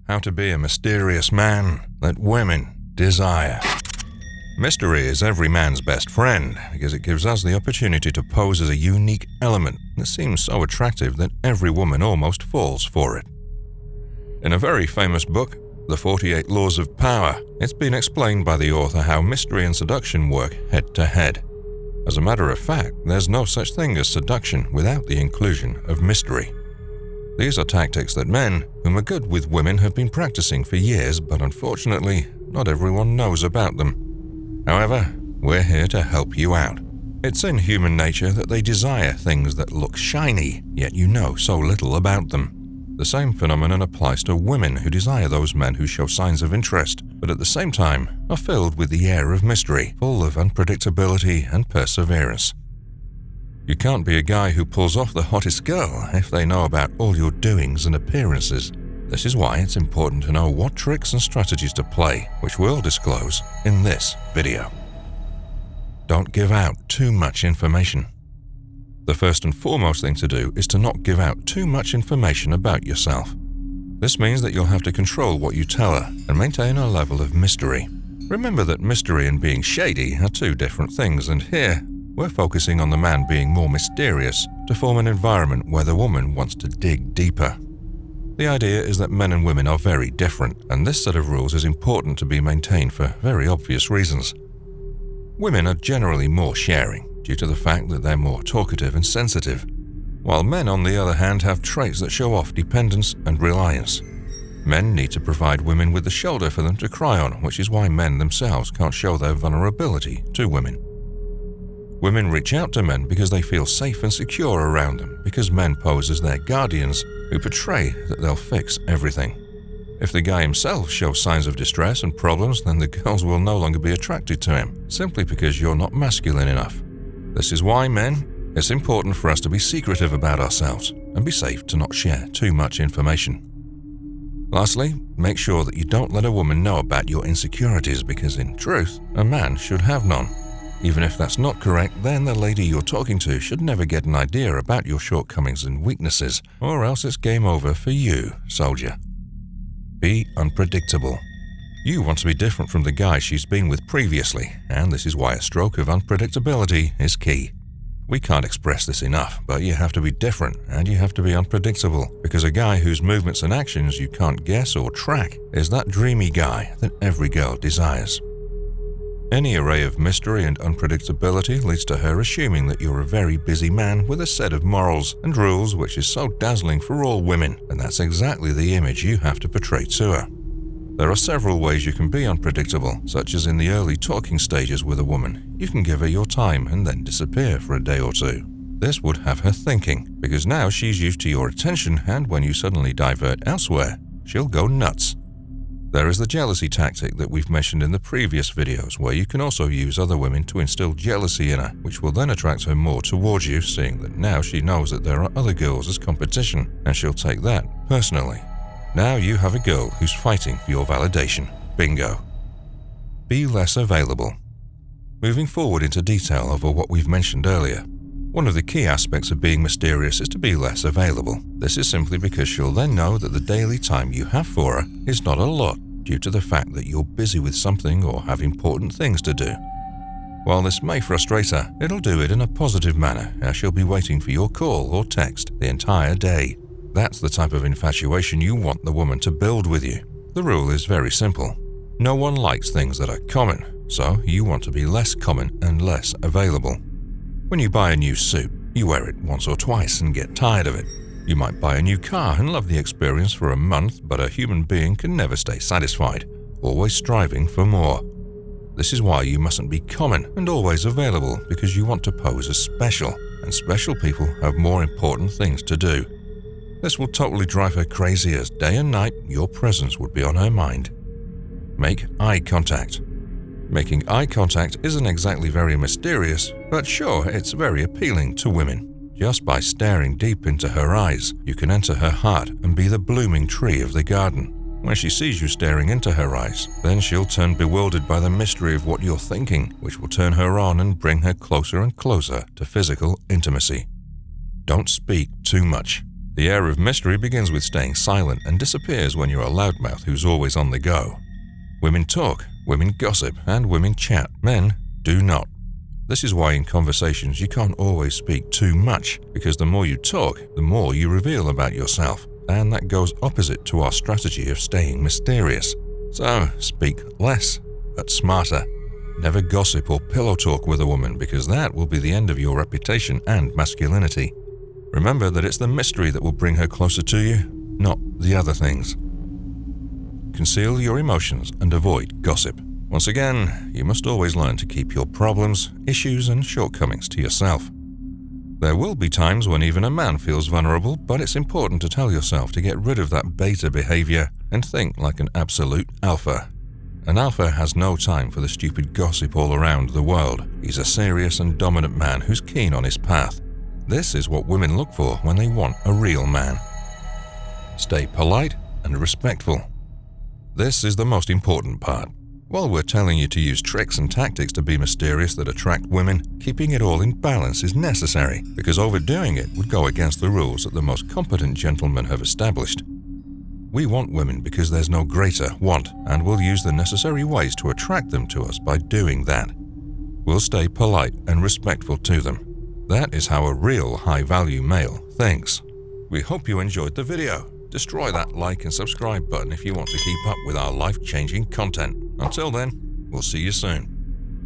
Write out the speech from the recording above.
How to be a mysterious man that women desire. Mystery is every man's best friend because it gives us the opportunity to pose as a unique element that seems so attractive that every woman almost falls for it. In a very famous book, The 48 Laws of Power, it's been explained by the author how mystery and seduction work head to head. As a matter of fact, there's no such thing as seduction without the inclusion of mystery. These are tactics that men whom are good with women have been practicing for years, but unfortunately, not everyone knows about them. However, we're here to help you out. It's in human nature that they desire things that look shiny, yet you know so little about them. The same phenomenon applies to women who desire those men who show signs of interest, but at the same time are filled with the air of mystery, full of unpredictability and perseverance. You can't be a guy who pulls off the hottest girl if they know about all your doings and appearances. This is why it's important to know what tricks and strategies to play, which we'll disclose in this video. Don't give out too much information. The first and foremost thing to do is to not give out too much information about yourself. This means that you'll have to control what you tell her and maintain a level of mystery. Remember that mystery and being shady are two different things, and here, we're focusing on the man being more mysterious to form an environment where the woman wants to dig deeper. The idea is that men and women are very different, and this set of rules is important to be maintained for very obvious reasons. Women are generally more sharing due to the fact that they're more talkative and sensitive, while men on the other hand have traits that show off dependence and reliance. Men need to provide women with the shoulder for them to cry on, which is why men themselves can't show their vulnerability to women. Women reach out to men because they feel safe and secure around them, because men pose as their guardians who portray that they'll fix everything. If the guy himself shows signs of distress and problems, then the girls will no longer be attracted to him, simply because you're not masculine enough. This is why, men, it's important for us to be secretive about ourselves and be safe to not share too much information. Lastly, make sure that you don't let a woman know about your insecurities because, in truth, a man should have none. Even if that's not correct, then the lady you're talking to should never get an idea about your shortcomings and weaknesses, or else it's game over for you, soldier. Be unpredictable. You want to be different from the guy she's been with previously, and this is why a stroke of unpredictability is key. We can't express this enough, but you have to be different and you have to be unpredictable, because a guy whose movements and actions you can't guess or track is that dreamy guy that every girl desires. Any array of mystery and unpredictability leads to her assuming that you're a very busy man with a set of morals and rules which is so dazzling for all women, and that's exactly the image you have to portray to her. There are several ways you can be unpredictable, such as in the early talking stages with a woman. You can give her your time and then disappear for a day or two. This would have her thinking, because now she's used to your attention, and when you suddenly divert elsewhere, she'll go nuts. There is the jealousy tactic that we've mentioned in the previous videos, where you can also use other women to instill jealousy in her, which will then attract her more towards you, seeing that now she knows that there are other girls as competition, and she'll take that personally. Now you have a girl who's fighting for your validation. Bingo. Be less available. Moving forward into detail over what we've mentioned earlier, one of the key aspects of being mysterious is to be less available. This is simply because she'll then know that the daily time you have for her is not a lot due to the fact that you're busy with something or have important things to do. While this may frustrate her, it'll do it in a positive manner, as she'll be waiting for your call or text the entire day. That's the type of infatuation you want the woman to build with you. The rule is very simple. No one likes things that are common, so you want to be less common and less available. When you buy a new suit, you wear it once or twice and get tired of it. You might buy a new car and love the experience for a month, but a human being can never stay satisfied, always striving for more. This is why you mustn't be common and always available, because you want to pose as special, and special people have more important things to do. This will totally drive her crazy, as day and night your presence would be on her mind. Make eye contact. Making eye contact isn't exactly very mysterious, but sure, it's very appealing to women. Just by staring deep into her eyes, you can enter her heart and be the blooming tree of the garden. When she sees you staring into her eyes, then she'll turn bewildered by the mystery of what you're thinking, which will turn her on and bring her closer and closer to physical intimacy. Don't speak too much. The air of mystery begins with staying silent and disappears when you're a loudmouth who's always on the go. Women talk, women gossip, and women chat. Men do not. This is why in conversations you can't always speak too much, because the more you talk, the more you reveal about yourself, and that goes opposite to our strategy of staying mysterious. So speak less, but smarter. Never gossip or pillow talk with a woman, because that will be the end of your reputation and masculinity. Remember that it's the mystery that will bring her closer to you, not the other things. Conceal your emotions and avoid gossip. Once again, you must always learn to keep your problems, issues, and shortcomings to yourself. There will be times when even a man feels vulnerable, but it's important to tell yourself to get rid of that beta behavior and think like an absolute alpha. An alpha has no time for the stupid gossip all around the world. He's a serious and dominant man who's keen on his path. This is what women look for when they want a real man. Stay polite and respectful. This is the most important part. While we're telling you to use tricks and tactics to be mysterious that attract women, keeping it all in balance is necessary, because overdoing it would go against the rules that the most competent gentlemen have established. We want women because there's no greater want, and we'll use the necessary ways to attract them to us by doing that. We'll stay polite and respectful to them. That is how a real high-value male thinks. We hope you enjoyed the video. Destroy that like and subscribe button if you want to keep up with our life-changing content. Until then, we'll see you soon.